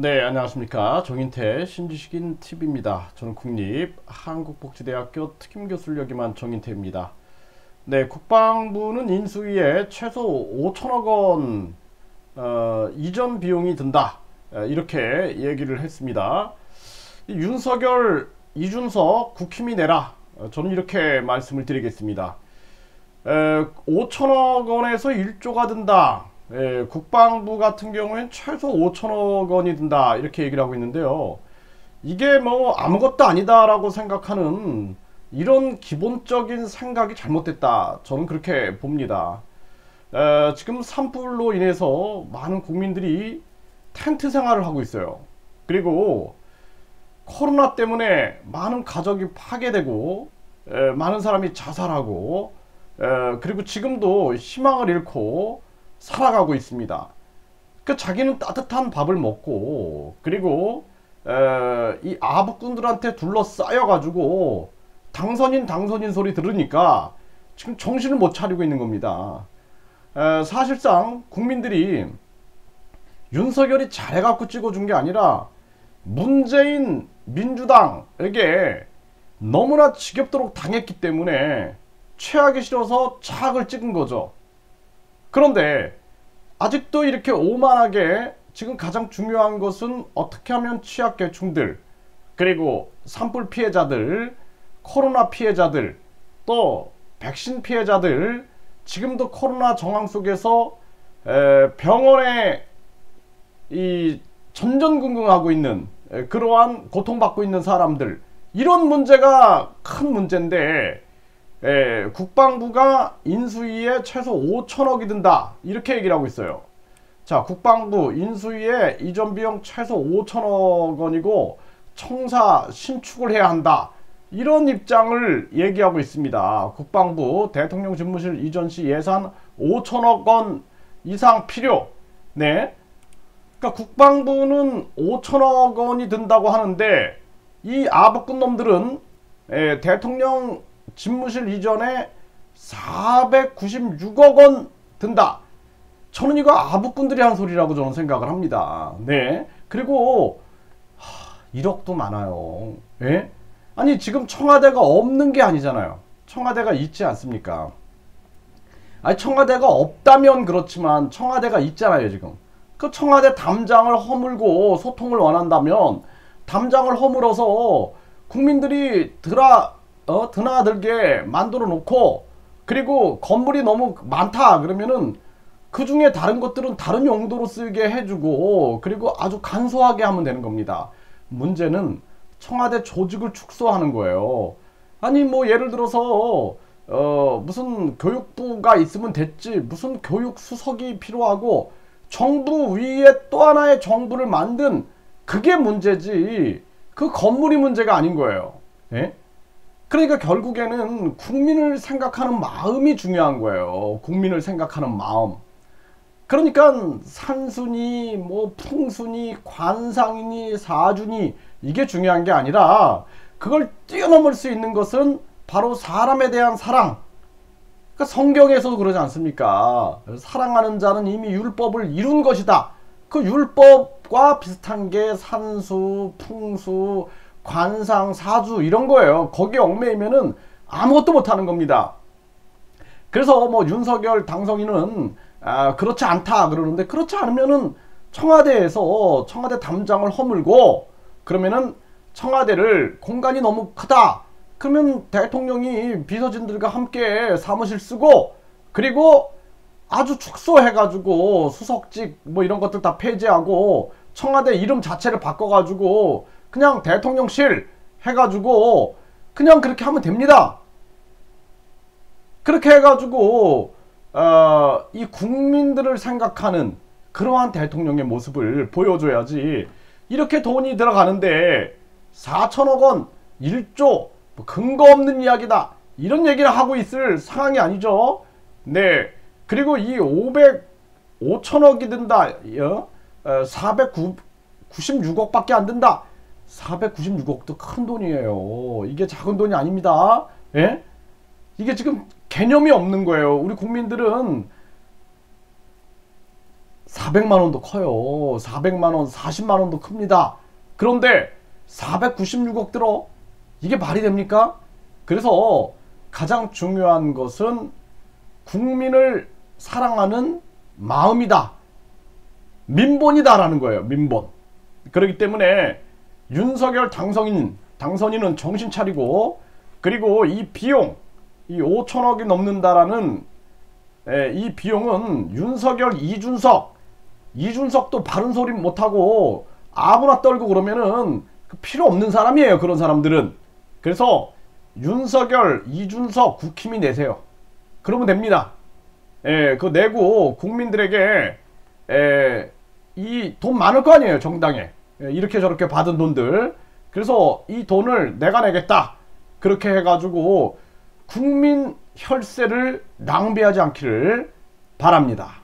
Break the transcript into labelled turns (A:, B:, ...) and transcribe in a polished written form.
A: 네, 안녕하십니까. 정인태 신지식인 TV입니다. 저는 국립한국복지대학교 특임교수를 역임한 정인태입니다. 네, 국방부는 인수위에 최소 5천억 원 이전 비용이 든다. 이렇게 얘기를 했습니다. 윤석열, 이준석 국힘이 내라. 저는 이렇게 말씀을 드리겠습니다. 5천억 원에서 1조가 든다. 국방부 같은 경우엔 최소 5천억 원이 든다. 이렇게 얘기를 하고 있는데요. 이게 뭐 아무것도 아니다라고 생각하는 이런 기본적인 생각이 잘못됐다. 저는 그렇게 봅니다. 지금 산불로 인해서 많은 국민들이 텐트 생활을 하고 있어요. 그리고 코로나 때문에 많은 가족이 파괴되고 많은 사람이 자살하고 그리고 지금도 희망을 잃고 살아가고 있습니다. 그 자기는 따뜻한 밥을 먹고 그리고 이 아부꾼들한테 둘러싸여 가지고 당선인 소리 들으니까 지금 정신을 못 차리고 있는 겁니다. 사실상 국민들이 윤석열이 잘해갖고 찍어준 게 아니라 문재인 민주당에게 너무나 지겹도록 당했기 때문에 최악이 싫어서 착을 찍은 거죠. 그런데 아직도 이렇게 오만하게 지금 가장 중요한 것은 어떻게 하면 취약계층들 그리고 산불 피해자들 코로나 피해자들 또 백신 피해자들 지금도 코로나 정황 속에서 병원에 이 전전긍긍하고 있는 그러한 고통받고 있는 사람들 이런 문제가 큰 문제인데 국방부가 인수위에 최소 5천억이 든다 이렇게 얘기를 하고 있어요. 자, 국방부 인수위에 이전 비용 최소 5천억 원이고 청사 신축을 해야 한다 이런 입장을 얘기하고 있습니다. 국방부 대통령 집무실 이전 시 예산 5천억 원 이상 필요. 네, 그러니까 국방부는 5천억 원이 든다고 하는데 이 아부꾼 놈들은 대통령 집무실 이전에 496억 원 든다. 저는 이거 아부꾼들이 한 소리라고 저는 생각을 합니다. 네. 그리고 1억도 많아요. 예? 아니 지금 청와대가 없는 게 아니잖아요. 청와대가 있지 않습니까? 아니 청와대가 없다면 그렇지만 청와대가 있잖아요 지금. 그 청와대 담장을 허물고 소통을 원한다면 담장을 허물어서 국민들이 드나들게 만들어 놓고 그리고 건물이 너무 많다 그러면은 그 중에 다른 것들은 다른 용도로 쓰게 해주고 그리고 아주 간소하게 하면 되는 겁니다. 문제는 청와대 조직을 축소하는 거예요. 아니 뭐 예를 들어서 무슨 교육부가 있으면 됐지 무슨 교육수석이 필요하고 정부 위에 또 하나의 정부를 만든 그게 문제지 그 건물이 문제가 아닌 거예요. 예? 그러니까 결국에는 국민을 생각하는 마음이 중요한 거예요. 국민을 생각하는 마음. 그러니까 산순이 뭐 풍순이 관상이니 사주니 이게 중요한 게 아니라 그걸 뛰어넘을 수 있는 것은 바로 사람에 대한 사랑. 그러니까 성경에서도 그러지 않습니까? 사랑하는 자는 이미 율법을 이룬 것이다. 그 율법과 비슷한 게 산수, 풍수, 관상, 사주 이런 거예요. 거기에 얽매이면은 아무것도 못하는 겁니다. 그래서 뭐 윤석열 당선인은 그렇지 않다 그러는데 그렇지 않으면은 청와대에서 청와대 담장을 허물고 그러면은 청와대를 공간이 너무 크다. 그러면 대통령이 비서진들과 함께 사무실 쓰고 그리고 아주 축소해가지고 수석직 뭐 이런 것들 다 폐지하고 청와대 이름 자체를 바꿔가지고 그냥 대통령실 해가지고 그냥 그렇게 하면 됩니다. 그렇게 해가지고 이 국민들을 생각하는 그러한 대통령의 모습을 보여줘야지 이렇게 돈이 들어가는데 4천억 원 1조 뭐 근거 없는 이야기다 이런 얘기를 하고 있을 상황이 아니죠. 네. 그리고 이 5천억이 든다 496억 밖에 안 든다. 496억도 큰 돈이에요. 이게 작은 돈이 아닙니다. 예? 이게 지금 개념이 없는 거예요. 우리 국민들은 400만 원도 커요. 400만 원, 40만 원도 큽니다. 그런데 496억 들어? 이게 말이 됩니까? 그래서 가장 중요한 것은 국민을 사랑하는 마음이다. 민본이다라는 거예요. 민본. 그렇기 때문에 윤석열 당선인은 정신 차리고, 그리고 이 비용, 이 5천억이 넘는다라는 이 비용은 윤석열, 이준석도 바른 소리 못하고 아무나 떨고 그러면은 필요 없는 사람이에요. 그런 사람들은. 그래서 윤석열, 이준석 국힘이 내세요. 그러면 됩니다. 그거 내고 국민들에게 이 돈 많을 거 아니에요. 정당에. 이렇게 저렇게 받은 돈들. 그래서 이 돈을 내가 내겠다. 그렇게 해가지고 국민 혈세를 낭비하지 않기를 바랍니다.